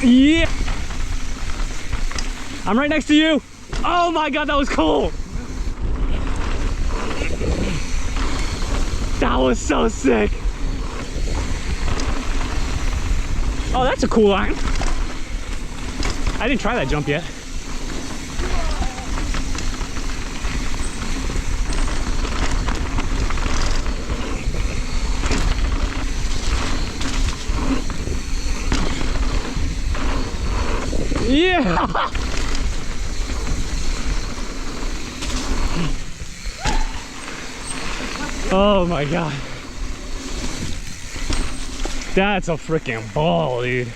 Yeah. I'm right next to you. Oh my God, that was cool. That was so sick. Oh, that's a cool line. I didn't try that jump yet. Yeah. Oh my God. That's a freaking ball, dude.